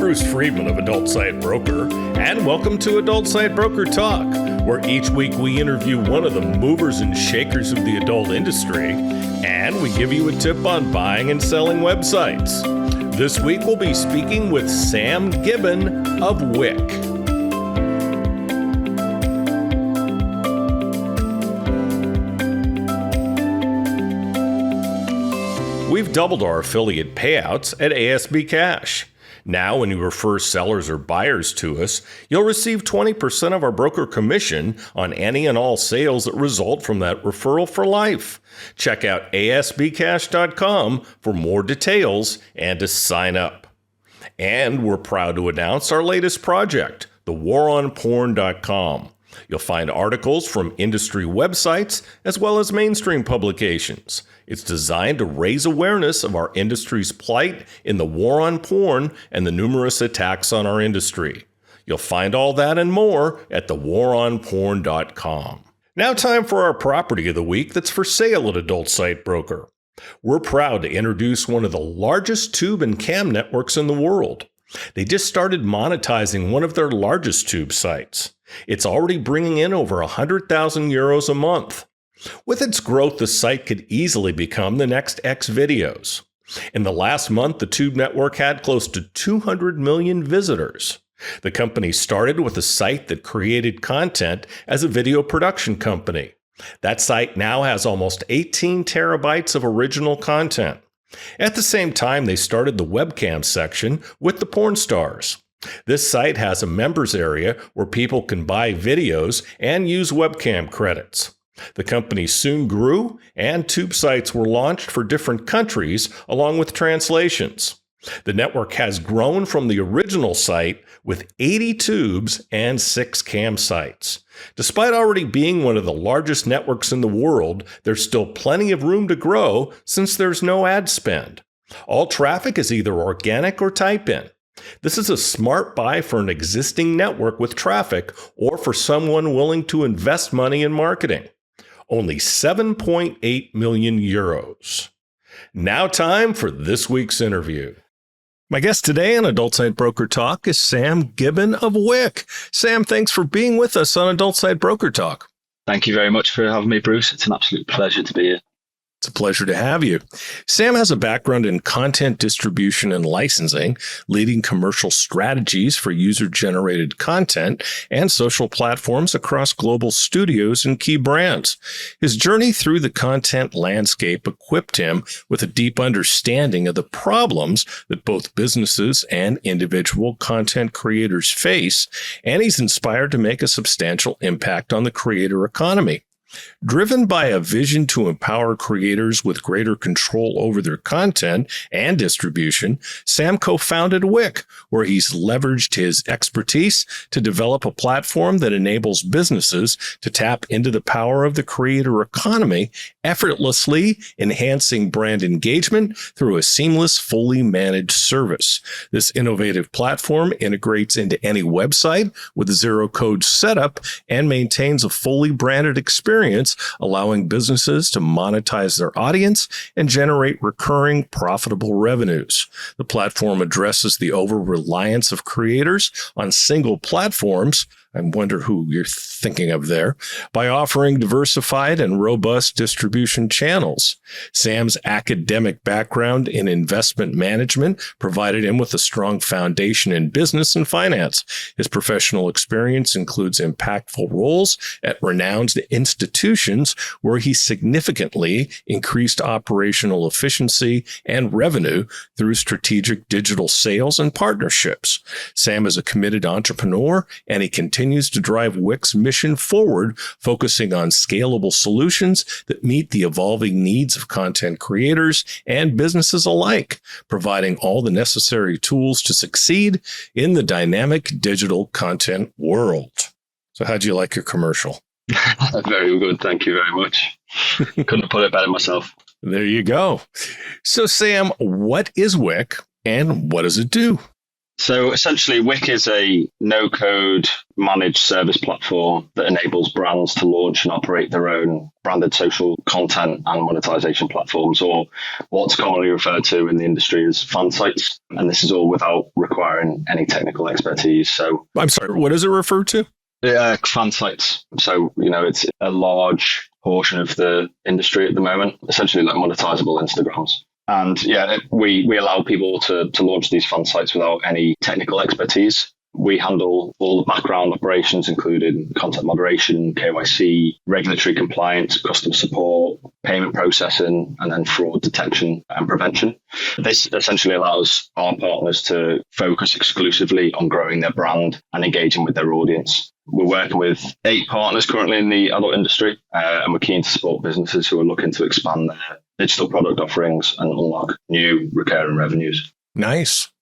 Bruce Friedman of Adult Site Broker, and welcome to Adult Site Broker Talk, where each week we interview one of the movers and shakers of the adult industry, and we give you a tip on buying and selling websites. This week we'll be speaking with Sam Gibbon of Wick. We've doubled our affiliate payouts at ASB Cash. Now, when you refer sellers or buyers to us, you'll receive 20% of our broker commission on any and all sales that result from that referral for life. Check out asbcash.com for more details and to sign up. And we're proud to announce our latest project, thewaronporn.com. You'll find articles from industry websites as well as mainstream publications. It's designed to raise awareness of our industry's plight in the war on porn and the numerous attacks on our industry. You'll find all that and more at thewaronporn.com. Now time for our property of the week that's for sale at Adult Site Broker. We're proud to introduce one of the largest tube and cam networks in the world. They just started monetizing one of their largest tube sites. It's already bringing in over 100,000 euros a month. With its growth, the site could easily become the next X videos. In the last month, the Tube Network had close to 200 million visitors. The company started with a site that created content as a video production company. That site now has almost 18 terabytes of original content. At the same time, they started the webcam section with the porn stars. This site has a members area where people can buy videos and use webcam credits. The company soon grew, and tube sites were launched for different countries along with translations. The network has grown from the original site with 80 tubes and 6 cam sites. Despite already being one of the largest networks in the world, there's still plenty of room to grow since there's no ad spend. All traffic is either organic or type-in. This is a smart buy for an existing network with traffic or for someone willing to invest money in marketing. Only 7.8 million euros. Now time for this week's interview. My guest today on Adult Site Broker Talk is Sam Gibbon of Wick. Sam, thanks for being with us on Adult Site Broker Talk. Thank you very much for having me, Bruce. It's an absolute pleasure to be here. It's a pleasure to have you. Sam has a background in content distribution and licensing, leading commercial strategies for user-generated content and social platforms across global studios and key brands. His journey through the content landscape equipped him with a deep understanding of the problems that both businesses and individual content creators face, and he's inspired to make a substantial impact on the creator economy. Driven by a vision to empower creators with greater control over their content and distribution, Sam co-founded Wick, where he's leveraged his expertise to develop a platform that enables businesses to tap into the power of the creator economy, effortlessly enhancing brand engagement through a seamless, fully managed service. This innovative platform integrates into any website with a zero-code setup and maintains a fully branded experience, allowing businesses to monetize their audience and generate recurring profitable revenues. The platform addresses the over-reliance of creators on single platforms. I wonder who you're thinking of there, by offering diversified and robust distribution channels. Sam's academic background in investment management provided him with a strong foundation in business and finance. His professional experience includes impactful roles at renowned institutions where he significantly increased operational efficiency and revenue through strategic digital sales and partnerships. Sam is a committed entrepreneur, and he continues to drive Wick's mission forward, focusing on scalable solutions that meet the evolving needs of content creators and businesses alike, providing all the necessary tools to succeed in the dynamic digital content world. So how'd you like your commercial? Very good. Thank you very much. Couldn't have put it better myself. There you go. So Sam, what is Wick and what does it do? So essentially, Wick is a no-code managed service platform that enables brands to launch and operate their own branded social content and monetization platforms, or what's commonly referred to in the industry as fan sites. And this is all without requiring any technical expertise. So, I'm sorry, what does it refer to? fan sites. So, it's a large portion of the industry at the moment, essentially like monetizable Instagrams. And we allow people to launch these fan sites without any technical expertise. We handle all the background operations, including content moderation, KYC, regulatory compliance, customer support, payment processing, and then fraud detection and prevention. This essentially allows our partners to focus exclusively on growing their brand and engaging with their audience. We're working with 8 partners currently in the adult industry, and we're keen to support businesses who are looking to expand their digital product offerings and unlock new recurring revenues. Nice.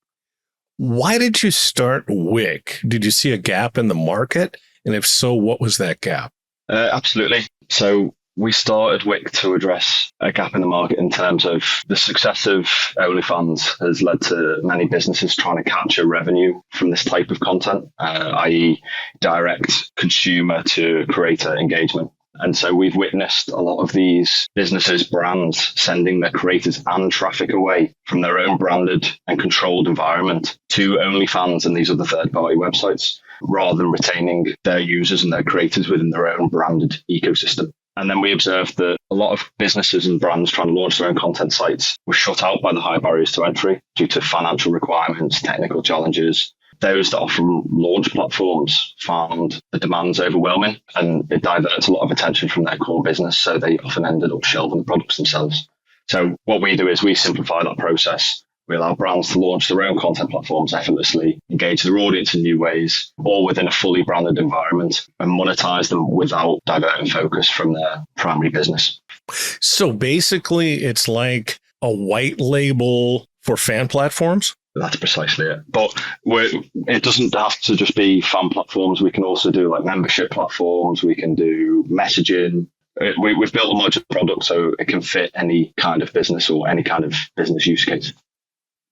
Why did you start Wick? Did you see a gap in the market? And if so, what was that gap? Absolutely. So we started Wick to address a gap in the market in terms of the success of OnlyFans has led to many businesses trying to capture revenue from this type of content, i.e. direct consumer to creator engagement. And so we've witnessed a lot of these businesses, brands, sending their creators and traffic away from their own branded and controlled environment to OnlyFans and these other third-party websites, rather than retaining their users and their creators within their own branded ecosystem. And then we observed that a lot of businesses and brands trying to launch their own content sites were shut out by the high barriers to entry due to financial requirements, technical challenges. Those that offer launch platforms found the demands overwhelming, and it diverts a lot of attention from their core business, so they often ended up shelving the products themselves. So what we do is we simplify that process. We allow brands to launch their own content platforms effortlessly, engage their audience in new ways, all within a fully branded environment, and monetize them without diverting focus from their primary business. So basically, it's like a white label for fan platforms? That's precisely it. But it doesn't have to just be fan platforms. We can also do like membership platforms. We can do messaging. We've built a modular product so it can fit any kind of business or any kind of business use case.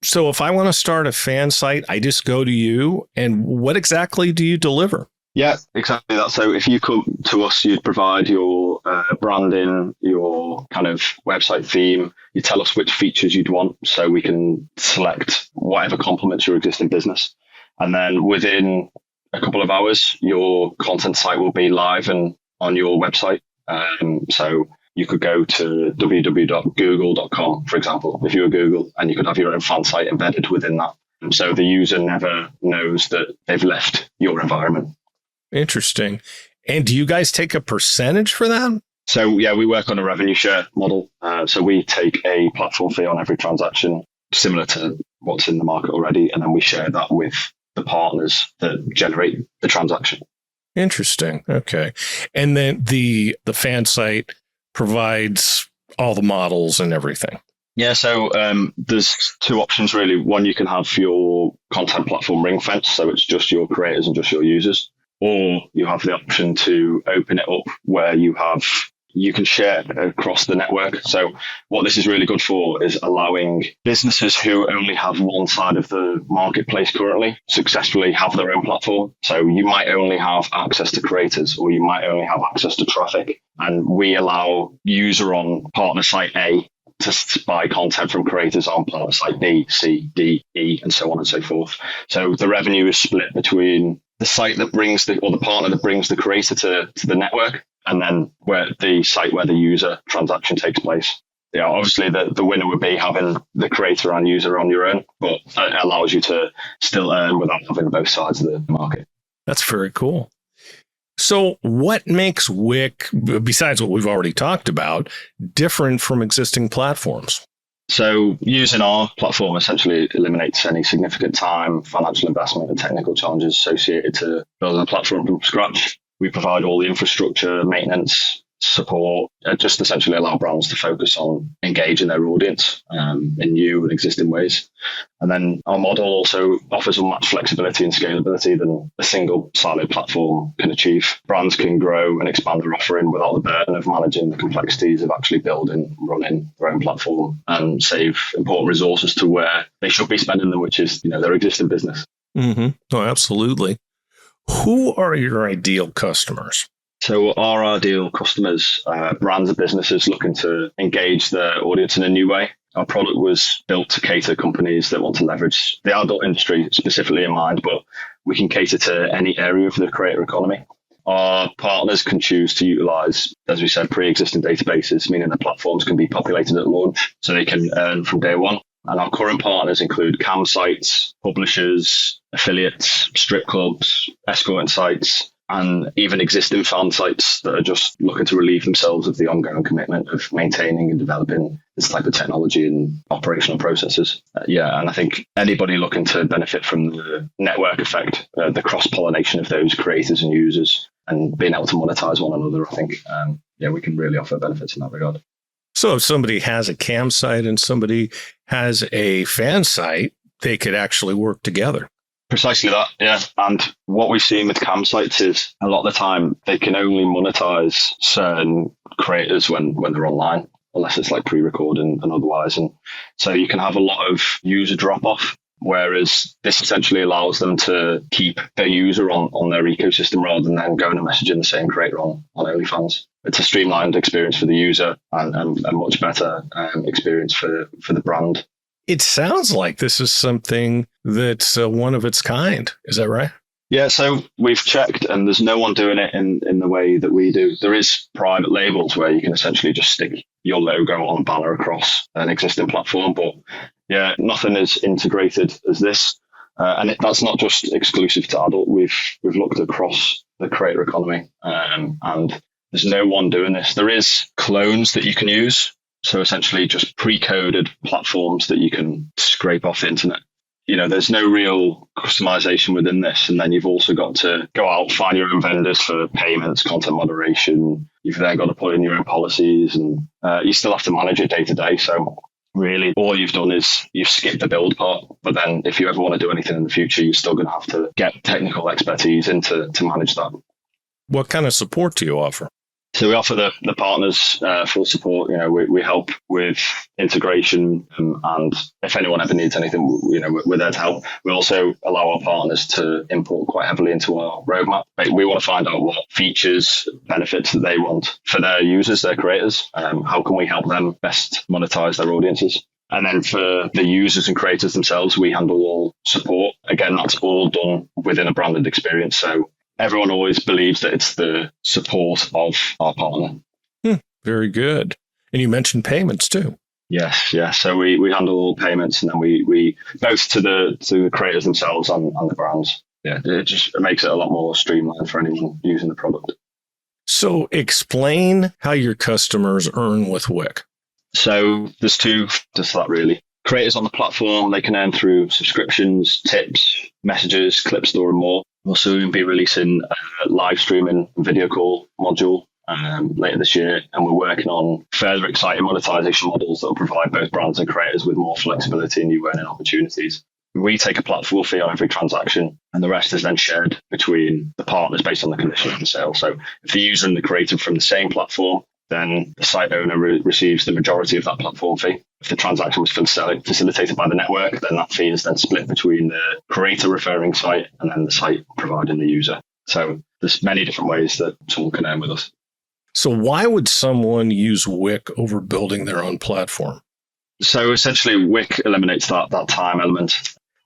So if I want to start a fan site, I just go to you. And what exactly do you deliver? Yeah, exactly that. So if you come to us, you'd provide your branding, your kind of website theme. You tell us which features you'd want so we can select whatever complements your existing business. And then within a couple of hours, your content site will be live and on your website. So you could go to www.google.com, for example, if you were Google, and you could have your own fan site embedded within that. So the user never knows that they've left your environment. Interesting. And do you guys take a percentage for that? So, we work on a revenue share model. So we take a platform fee on every transaction, similar to what's in the market already. And then we share that with the partners that generate the transaction. Interesting. Okay. And then the fan site provides all the models and everything. Yeah, so there's 2 options really. One, you can have your content platform ring fence, so it's just your creators and just your users. Or you have the option to open it up where you can share across the network. So what this is really good for is allowing businesses who only have one side of the marketplace currently successfully have their own platform. So you might only have access to creators, or you might only have access to traffic. And we allow user on partner site A to buy content from creators on partner site B, C, D, E, and so on and so forth. So the revenue is split between the site that brings the partner that brings the creator to the network, and then where the site where the user transaction takes place. Yeah, obviously the winner would be having the creator and user on your own, but it allows you to still earn without having both sides of the market. That's very cool. So what makes Wick, besides what we've already talked about, different from existing platforms? So using our platform essentially eliminates any significant time, financial investment, and technical challenges associated to building a platform from scratch. We provide all the infrastructure, maintenance, support, just essentially allow brands to focus on engaging their audience in new and existing ways. And then our model also offers unmatched flexibility and scalability than a single siloed platform can achieve. Brands can grow and expand their offering without the burden of managing the complexities of actually building, running their own platform, and save important resources to where they should be spending them, which is their existing business. Oh, absolutely. Who are your ideal customers? So our ideal customers, brands and businesses looking to engage their audience in a new way. Our product was built to cater companies that want to leverage the adult industry specifically in mind, but we can cater to any area of the creator economy. Our partners can choose to utilize, as we said, pre-existing databases, meaning the platforms can be populated at launch so they can earn from day one. And our current partners include cam sites, publishers, affiliates, strip clubs, escorting sites, and even existing fan sites that are just looking to relieve themselves of the ongoing commitment of maintaining and developing this type of technology and operational processes. And I think anybody looking to benefit from the network effect, the cross-pollination of those creators and users, and being able to monetize one another, I think, we can really offer benefits in that regard. So if somebody has a cam site and somebody has a fan site, they could actually work together. Precisely that, yeah. And what we've seen with cam sites is a lot of the time they can only monetize certain creators when they're online, unless it's like pre-recorded and otherwise. And so you can have a lot of user drop-off, whereas this essentially allows them to keep their user on their ecosystem rather than then going and messaging the same creator on OnlyFans. It's a streamlined experience for the user and a much better experience for the brand. It sounds like this is something that's one of its kind. Is that right? Yeah, so we've checked and there's no one doing it in the way that we do. There is private labels where you can essentially just stick your logo on banner across an existing platform. But yeah, nothing as integrated as this. And that's not just exclusive to adult. We've looked across the creator economy and there's no one doing this. There is clones that you can use. So essentially just pre-coded platforms that you can scrape off the internet. You know, there's no real customization within this. And then you've also got to go out, find your own vendors for payments, content moderation. You've then got to put in your own policies and you still have to manage it day to day. So really all you've done is you've skipped the build part. But then if you ever want to do anything in the future, you're still going to have to get technical expertise in to manage that. What kind of support do you offer? So we offer the partners full support. You know, we help with integration, and if anyone ever needs anything, you know, we're there to help. We also allow our partners to import quite heavily into our roadmap. We want to find out what features, benefits that they want for their users, their creators. How can we help them best monetize their audiences? And then for the users and creators themselves, we handle all support. Again, that's all done within a branded experience. So everyone always believes that it's the support of our partner. Very good. And you mentioned payments too. Yes, yeah. So we handle all payments, and then we both to the creators themselves and the brands. Yeah, it makes it a lot more streamlined for anyone using the product. So explain how your customers earn with Wick. So there's two to that really. Creators on the platform, they can earn through subscriptions, tips, messages, clip store, and more. We'll soon be releasing a live streaming video call module later this year, and we're working on further exciting monetization models that will provide both brands and creators with more flexibility and new earning opportunities. We take a platform fee on every transaction, and the rest is then shared between the partners based on the condition of the sale. So if the user and the creator from the same platform, then the site owner receives the majority of that platform fee. If the transaction was facilitated by the network, then that fee is then split between the creator referring site and then the site providing the user. So there's many different ways that someone can earn with us. So why would someone use Wick over building their own platform? So essentially, Wick eliminates that time element,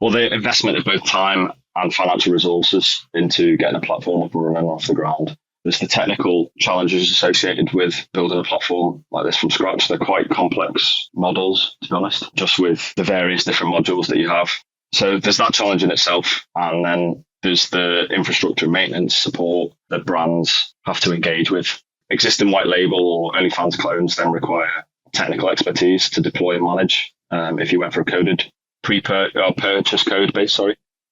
or the investment of both time and financial resources into getting a platform up and running off the ground. There's the technical challenges associated with building a platform like this from scratch. They're quite complex models, to be honest, just with the various different modules that you have. So there's that challenge in itself. And then there's the infrastructure maintenance support that brands have to engage with. Existing white label or OnlyFans clones then require technical expertise to deploy and manage. If you went for a coded purchase code base,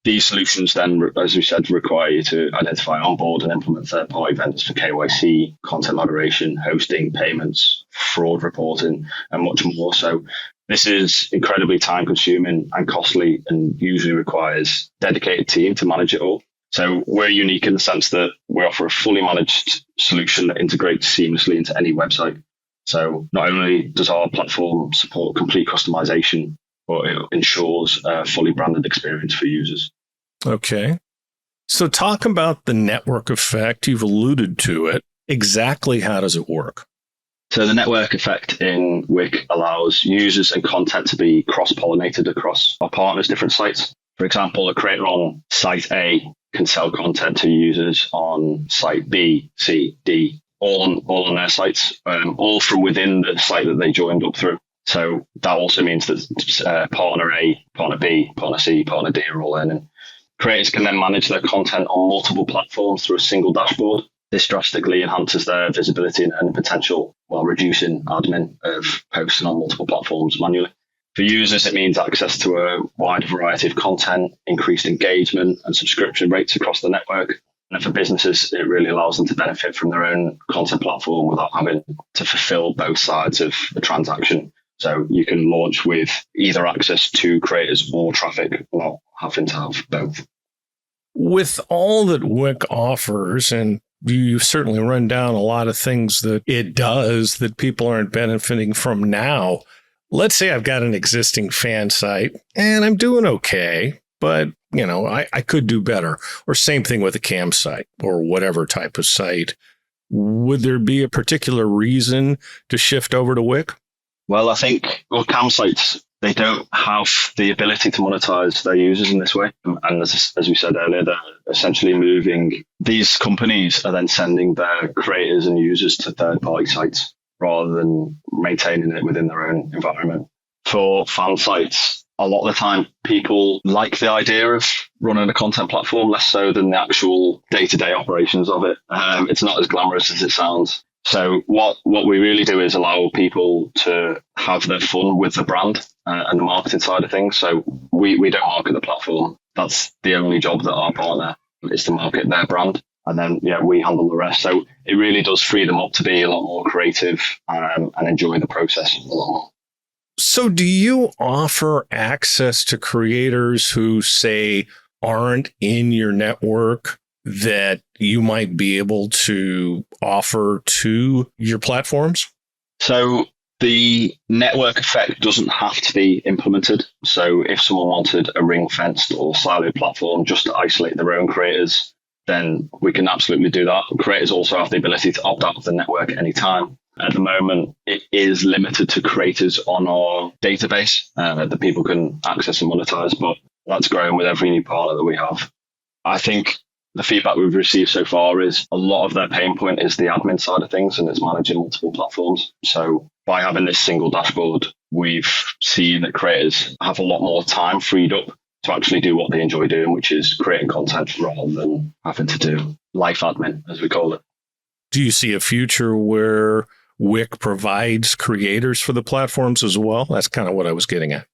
These solutions then, as we said, require you to identify, onboard and implement third-party vendors for KYC, content moderation, hosting, payments, fraud reporting, and much more. So this is incredibly time-consuming and costly, and usually requires a dedicated team to manage it all. So we're unique in the sense that we offer a fully managed solution that integrates seamlessly into any website. So not only does our platform support complete customization, but it ensures a fully branded experience for users. Okay. So talk about the network effect. You've alluded to it. Exactly how does it work? So the network effect in Wick allows users and content to be cross-pollinated across our partners' different sites. For example, a creator on site A can sell content to users on site B, C, D, all on their sites, all from within the site that they joined up through. So that also means that partner A, partner B, partner C, partner D are all in. And creators can then manage their content on multiple platforms through a single dashboard. This drastically enhances their visibility and potential while reducing admin of posting on multiple platforms manually. For users, it means access to a wide variety of content, increased engagement and subscription rates across the network. And for businesses, it really allows them to benefit from their own content platform without having to fulfill both sides of the transaction. So you can launch with either access to creators or traffic, not having to have both. With all that Wick offers, and you certainly run down a lot of things that it does that people aren't benefiting from now. Let's say I've got an existing fan site and I'm doing okay, but I could do better. Or same thing with a cam site or whatever type of site. Would there be a particular reason to shift over to Wick? Well, I think cam sites, they don't have the ability to monetize their users in this way. And as we said earlier, they're essentially moving. These companies are then sending their creators and users to third-party sites rather than maintaining it within their own environment. For fan sites, a lot of the time people like the idea of running a content platform less so than the actual day-to-day operations of it. It's not as glamorous as it sounds. So what we really do is allow people to have their fun with the brand and the marketing side of things. So we don't market the platform. That's the only job that our partner is to market their brand. And then, we handle the rest. So it really does free them up to be a lot more creative and enjoy the process a lot more. So do you offer access to creators who, say, aren't in your network that you might be able to offer to your platforms? So the network effect doesn't have to be implemented. So if someone wanted a ring-fenced or siloed platform just to isolate their own creators, then we can absolutely do that. Creators also have the ability to opt out of the network at any time. At the moment, it is limited to creators on our database that people can access and monetize, but that's growing with every new partner that we have. I think the feedback we've received so far is a lot of their pain point is the admin side of things, and it's managing multiple platforms. So by having this single dashboard, we've seen that creators have a lot more time freed up to actually do what they enjoy doing, which is creating content rather than having to do life admin, as we call it. Do you see a future where Wick provides creators for the platforms as well? That's kind of what I was getting at.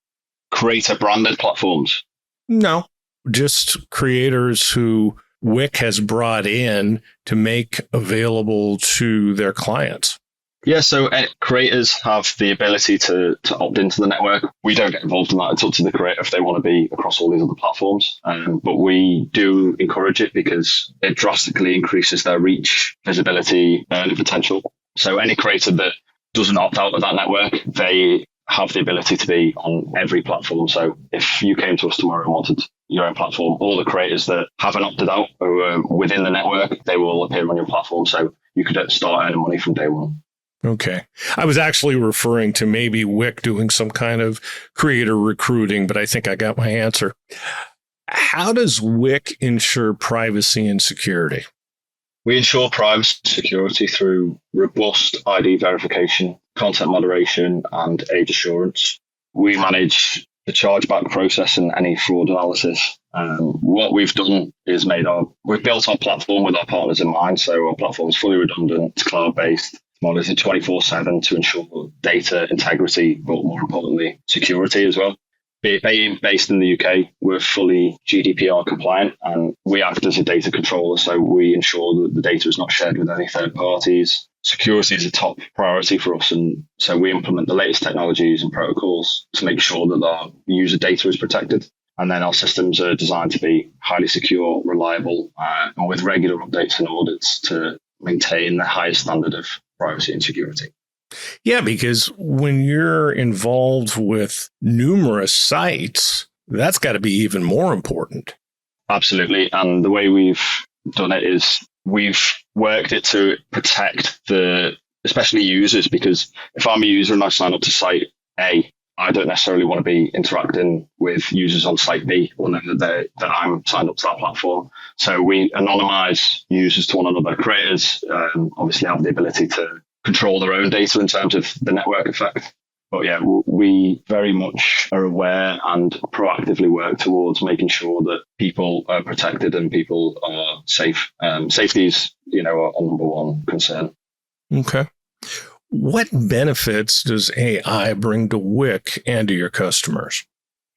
Creator branded platforms? No, just creators who Wick has brought in to make available to their clients. Yeah, so creators have the ability to opt into the network. We don't get involved in that. It's up to the creator if they want to be across all these other platforms. But we do encourage it because it drastically increases their reach, visibility, earning potential. So any creator that doesn't opt out of that network, they have the ability to be on every platform. So if you came to us tomorrow and wanted your own platform, all the creators that haven't opted out or within the network, they will appear on your platform. So you could start earning money from day one. Okay. I was actually referring to maybe Wick doing some kind of creator recruiting, but I think I got my answer. How does Wick ensure privacy and security? We ensure privacy and security through robust ID verification, content moderation, and age assurance. We manage the chargeback process and any fraud analysis. What we've done is we've built our platform with our partners in mind. So our platform is fully redundant, it's cloud-based, monitored 24/7 to ensure data integrity, but more importantly, security as well. Being based in the UK, we're fully GDPR compliant and we act as a data controller. So we ensure that the data is not shared with any third parties. Security is a top priority for us. And so we implement the latest technologies and protocols to make sure that our user data is protected. And then our systems are designed to be highly secure, reliable, and with regular updates and audits to maintain the highest standard of privacy and security. Yeah, because when you're involved with numerous sites, that's got to be even more important. Absolutely. And the way we've done it is we've worked it to protect especially users, because if I'm a user and I sign up to site A, I don't necessarily want to be interacting with users on site B or know that I'm signed up to that platform. So we anonymize users to one another. Creators obviously have the ability to control their own data in terms of the network effect. But yeah, we very much are aware and proactively work towards making sure that people are protected and people are safe. Safety is, our number one concern. Okay. What benefits does AI bring to Wick and to your customers?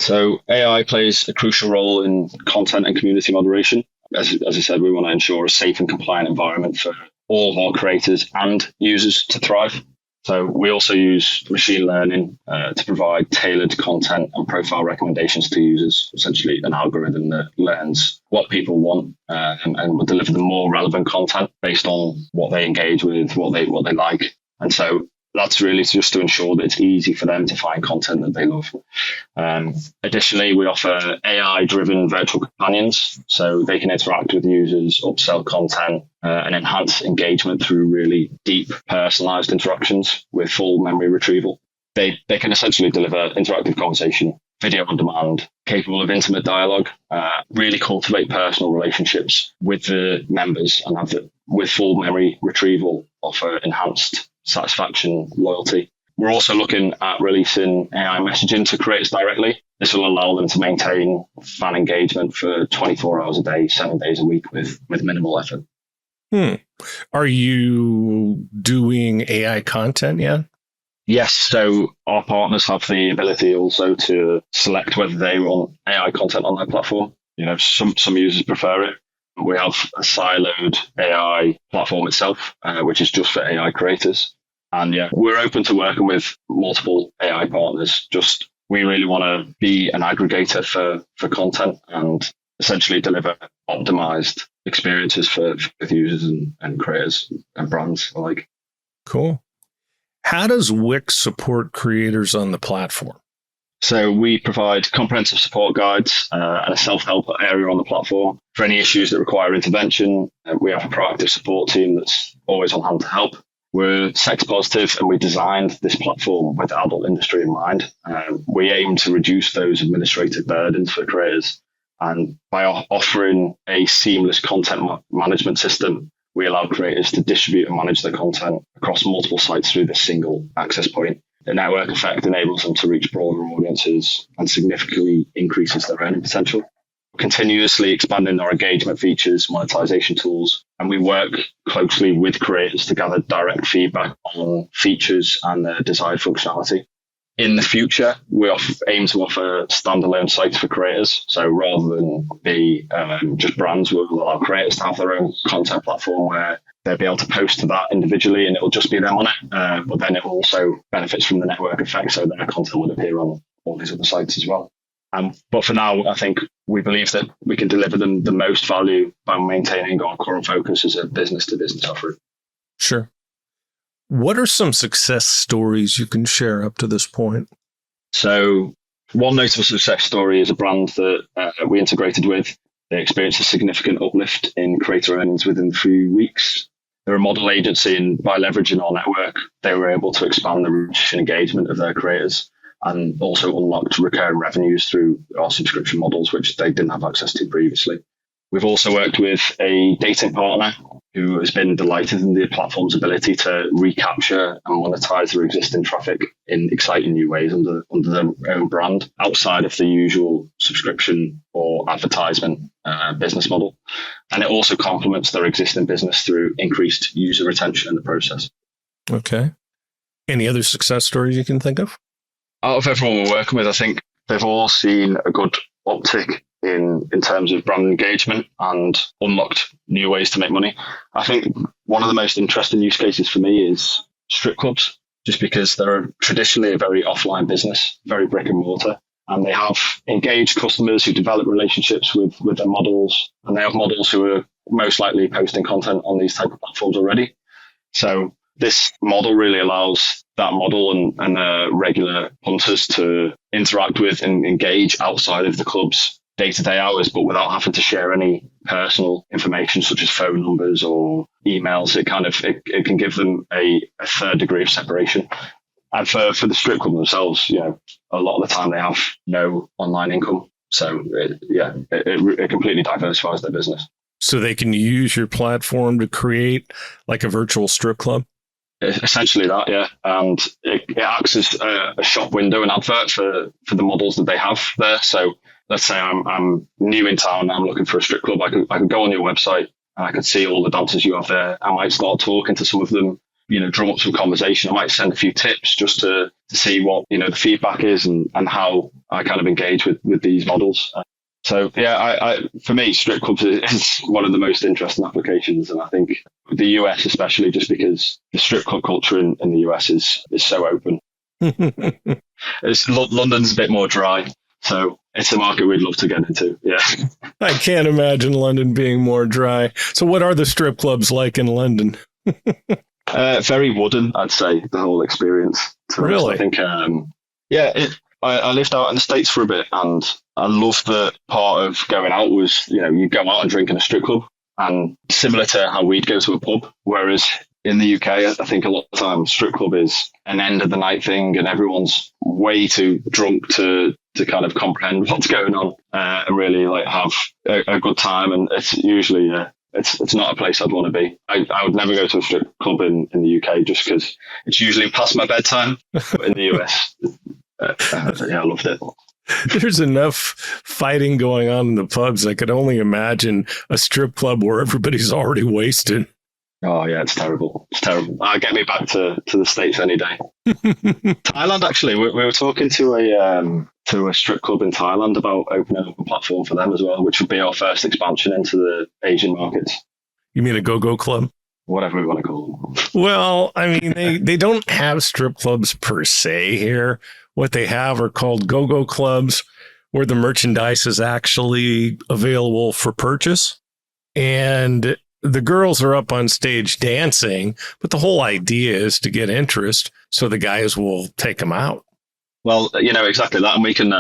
So AI plays a crucial role in content and community moderation. As I said, we want to ensure a safe and compliant environment for all of our creators and users to thrive. So we also use machine learning to provide tailored content and profile recommendations to users, essentially an algorithm that learns what people want and will deliver them more relevant content based on what they engage with, what they like. And so that's really just to ensure that it's easy for them to find content that they love. Additionally, we offer AI-driven virtual companions, so they can interact with users, upsell content, and enhance engagement through really deep, personalized interactions with full memory retrieval. They can essentially deliver interactive conversation, video on demand, capable of intimate dialogue, really cultivate personal relationships with the members, and with full memory retrieval, offer enhanced satisfaction, loyalty. We're also looking at releasing AI messaging to creators directly. This will allow them to maintain fan engagement for 24 hours a day, 7 days a week with minimal effort. Are you doing AI content yet? Yes. So our partners have the ability also to select whether they want AI content on their platform. Some users prefer it. We have a siloed AI platform itself, which is just for AI creators. And yeah, we're open to working with multiple AI partners. We really want to be an aggregator for content and essentially deliver optimized experiences for users and creators and brands alike. Cool. How does Wick support creators on the platform? So we provide comprehensive support guides and a self-help area on the platform. For any issues that require intervention, we have a proactive support team that's always on hand to help. We're sex positive and we designed this platform with the adult industry in mind. We aim to reduce those administrative burdens for creators. And by offering a seamless content management system, we allow creators to distribute and manage their content across multiple sites through this single access point. The network effect enables them to reach broader audiences and significantly increases their earning potential. Continuously expanding our engagement features, monetization tools, and we work closely with creators to gather direct feedback on features and their desired functionality. In the future, we aim to offer standalone sites for creators. So rather than be just brands, we'll allow creators to have their own content platform where they'll be able to post to that individually and it'll just be them on it. But then it also benefits from the network effect, so their content would appear on all these other sites as well. But for now, I think we believe that we can deliver them the most value by maintaining our current focus as a business-to-business offering. Sure. What are some success stories you can share up to this point? So one notable success story is a brand that we integrated with. They experienced a significant uplift in creator earnings within 3 weeks. They're a model agency, and by leveraging our network, they were able to expand the reach and engagement of their creators, and also unlocked recurring revenues through our subscription models, which they didn't have access to previously. We've also worked with a dating partner who has been delighted in the platform's ability to recapture and monetize their existing traffic in exciting new ways under their own brand, outside of the usual subscription or advertisement business model. And it also complements their existing business through increased user retention in the process. Okay. Any other success stories you can think of? Out of everyone we're working with, I think they've all seen a good uptick in terms of brand engagement and unlocked new ways to make money. I think one of the most interesting use cases for me is strip clubs, just because they're traditionally a very offline business, very brick and mortar, and they have engaged customers who develop relationships with their models, and they have models who are most likely posting content on these type of platforms already. So this model really allows that model and regular punters to interact with and engage outside of the club's day-to-day hours, but without having to share any personal information such as phone numbers or emails. It can give them a third degree of separation. And for the strip club themselves, a lot of the time they have no online income. So it completely diversifies their business. So they can use your platform to create like a virtual strip club? Essentially that, yeah. And it acts as a shop window and advert for the models that they have there. So let's say I'm new in town and I'm looking for a strip club. I could go on your website and I could see all the dancers you have there. I might start talking to some of them, drum up some conversation. I might send a few tips just to see what, the feedback is and how I kind of engage with these models. So yeah, for me, strip clubs is one of the most interesting applications. And I think the US, especially just because the strip club culture in the US is so open. London's a bit more dry. So it's a market we'd love to get into. Yeah. I can't imagine London being more dry. So what are the strip clubs like in London? Very wooden, I'd say, the whole experience. Really? I think, I lived out in the States for a bit, and I loved the part of going out was, you go out and drink in a strip club, and similar to how we'd go to a pub. Whereas in the UK, I think a lot of times strip club is an end of the night thing, and everyone's way too drunk to kind of comprehend what's going on and really like have a good time. And it's usually it's not a place I'd want to be. I would never go to a strip club in the UK just because it's usually past my bedtime. But in the US, I loved it. There's enough fighting going on in the pubs. I could only imagine a strip club where everybody's already wasted. Oh yeah, it's terrible. It's terrible. Get me back to the States any day. Thailand, actually, we were talking to a strip club in Thailand about opening up a platform for them as well, which would be our first expansion into the Asian markets. You mean a go-go club? Whatever we want to call them. Well, I mean, they don't have strip clubs per se here. What they have are called go-go clubs, where the merchandise is actually available for purchase. And the girls are up on stage dancing, but the whole idea is to get interest so the guys will take them out. Well, exactly that. And we can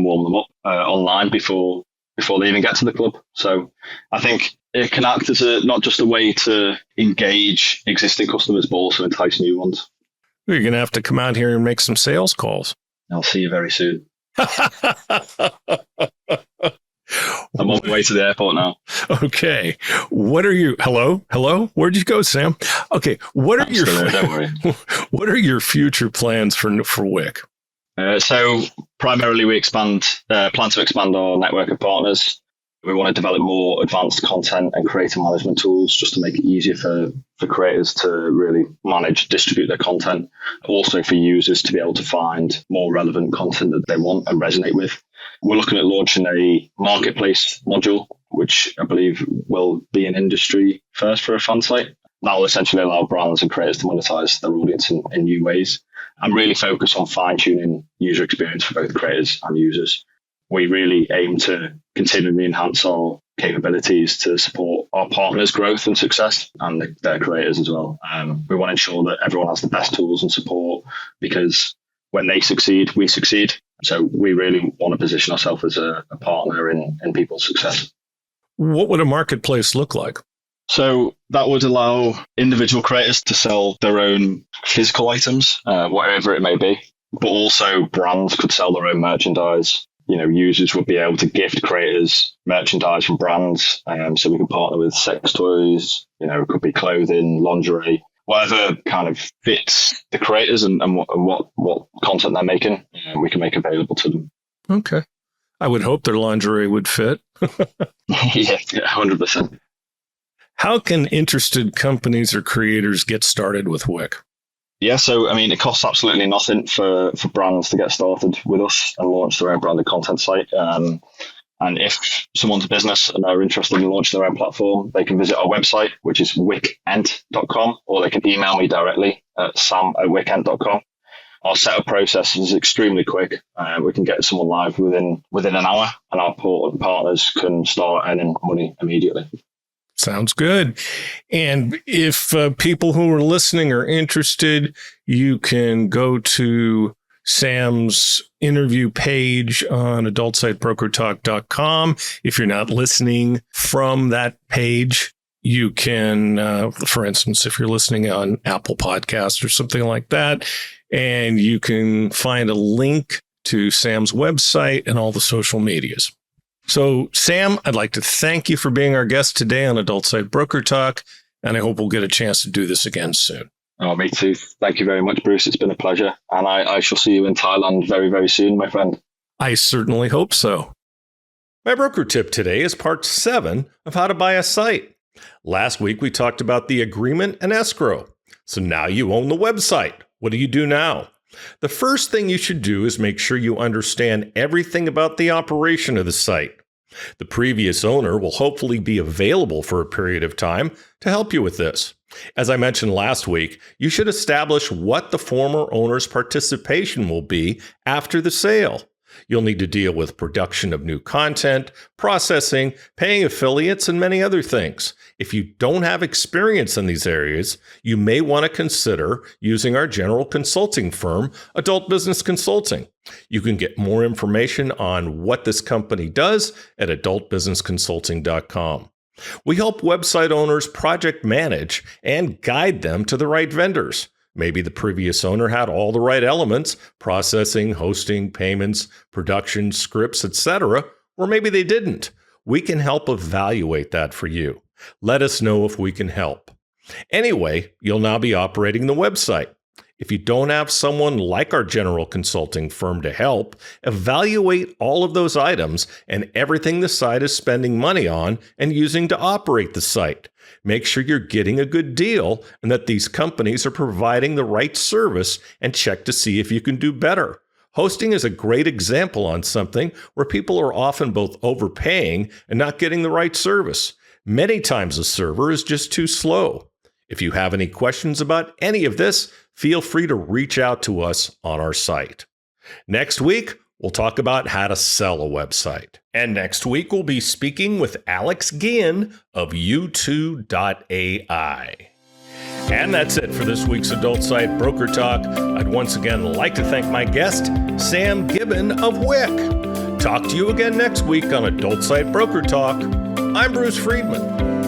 warm them up online before they even get to the club. So I think it can act as not just a way to engage existing customers, but also entice new ones. You're going to have to come out here and make some sales calls. I'll see you very soon. I'm on my way to the airport now. Okay. What are you? Hello? Where'd you go, Sam? Okay. What are don't worry. What are your future plans for Wick? So primarily we plan to expand our network of partners. We want to develop more advanced content and creator management tools just to make it easier for creators to really manage, distribute their content. Also for users to be able to find more relevant content that they want and resonate with. We're looking at launching a marketplace module, which I believe will be an industry first for a fan site. That will essentially allow brands and creators to monetize their audience in new ways and really focus on fine-tuning user experience for both creators and users. We really aim to continually enhance our capabilities to support our partners' growth and success and their creators as well. We want to ensure that everyone has the best tools and support because when they succeed, we succeed. So we really want to position ourselves as a partner in people's success. What would a marketplace look like? So that would allow individual creators to sell their own physical items, whatever it may be, but also brands could sell their own merchandise. Users would be able to gift creators merchandise from brands. So we can partner with sex toys, it could be clothing, lingerie, whatever kind of fits the creators and what content they're making, we can make available to them. Okay. I would hope their lingerie would fit. Yeah, 100%. How can interested companies or creators get started with Wick? Yeah, so it costs absolutely nothing for brands to get started with us and launch their own branded content site. And if someone's a business and they're interested in launching their own platform, they can visit our website, which is wickent.com, or they can email me directly at sam@wickent.com. Our setup process is extremely quick. We can get someone live within an hour, and our partners can start earning money immediately. Sounds good. And if people who are listening are interested, you can go to Sam's interview page on adultsitebrokertalk.com. If you're not listening from that page, you can, for instance, if you're listening on Apple Podcasts or something like that, and you can find a link to Sam's website and all the social medias. So, Sam, I'd like to thank you for being our guest today on Adult Site Broker Talk, and I hope we'll get a chance to do this again soon. Oh, me too. Thank you very much, Bruce. It's been a pleasure. And I shall see you in Thailand very, very soon, my friend. I certainly hope so. My broker tip today is part 7 of how to buy a site. Last week, we talked about the agreement and escrow. So now you own the website. What do you do now? The first thing you should do is make sure you understand everything about the operation of the site. The previous owner will hopefully be available for a period of time to help you with this. As I mentioned last week, you should establish what the former owner's participation will be after the sale. You'll need to deal with production of new content, processing, paying affiliates, and many other things. If you don't have experience in these areas, you may want to consider using our general consulting firm, Adult Business Consulting. You can get more information on what this company does at adultbusinessconsulting.com. We help website owners project manage and guide them to the right vendors. Maybe the previous owner had all the right elements, processing, hosting, payments, production, scripts, etc., or maybe they didn't. We can help evaluate that for you. Let us know if we can help. Anyway, you'll now be operating the website. If you don't have someone like our general consulting firm to help, evaluate all of those items and everything the site is spending money on and using to operate the site. Make sure you're getting a good deal and that these companies are providing the right service, and check to see if you can do better. Hosting is a great example on something where people are often both overpaying and not getting the right service. Many times a server is just too slow. If you have any questions about any of this, feel free to reach out to us on our site. Next week, we'll talk about how to sell a website. And next week, we'll be speaking with Alex Ginn of U2.ai. And that's it for this week's Adult Site Broker Talk. I'd once again like to thank my guest, Sam Gibbon of Wick. Talk to you again next week on Adult Site Broker Talk. I'm Bruce Friedman.